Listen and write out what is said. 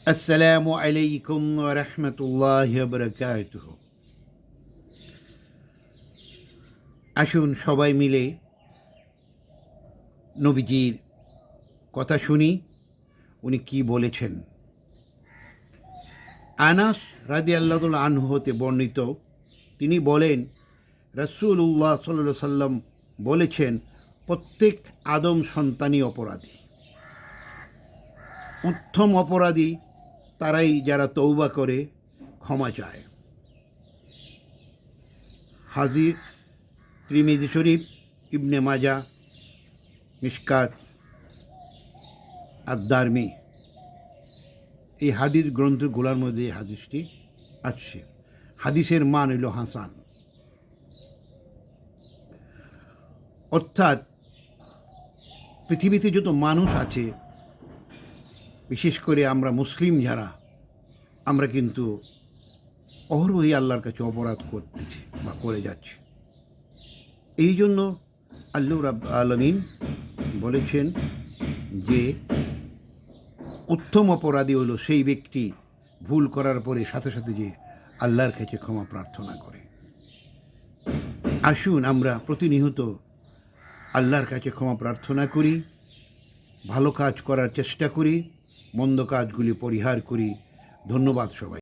আসসালামু আলাইকুম ওয়া রাহমাতুল্লাহি ওয়া বারাকাতুহু। আসুন সবাই মিলে নবীজির কথা শুনি, উনি কি বলেছেন। আনাস রাদিয়াল্লাহু আনহু হতে বর্ণিত, তিনি বলেন, রাসূলুল্লাহ সাল্লাল্লাহু আলাইহি সাল্লাম বলেছেন, প্রত্যেক আদম সন্তানই অপরাধী। উত্তম অপরাধী তারাই যারা তওবা করে ক্ষমা চায়। হাজির তিরমিজি শরীফ, ইবনে মাজা, মিশকাত, আদ-দারমি, এই হাদিস গ্রন্থগুলোর মধ্যে এই হাদিসটি আসছে। হাদিসের মান হইল হাসান। অর্থাৎ পৃথিবীতে যত মানুষ আছে, বিশেষ করে আমরা মুসলিম যারা, আমরা কিন্তু অহরহই আল্লাহর কাছে অপরাধ করতেছি বা করে যাচ্ছি। এই জন্য আল্লাহ রাব্বুল আলামিন বলেছেন যে উত্তম অপরাধী হলো সেই ব্যক্তি ভুল করার পরে সাথে সাথে যে আল্লাহর কাছে ক্ষমা প্রার্থনা করে। আসুন আমরা প্রতিনিয়ত আল্লাহর কাছে ক্ষমা প্রার্থনা করি, ভালো কাজ করার চেষ্টা করি, মন্দ কাজগুলি পরিহার করি। ধন্যবাদ সবাই।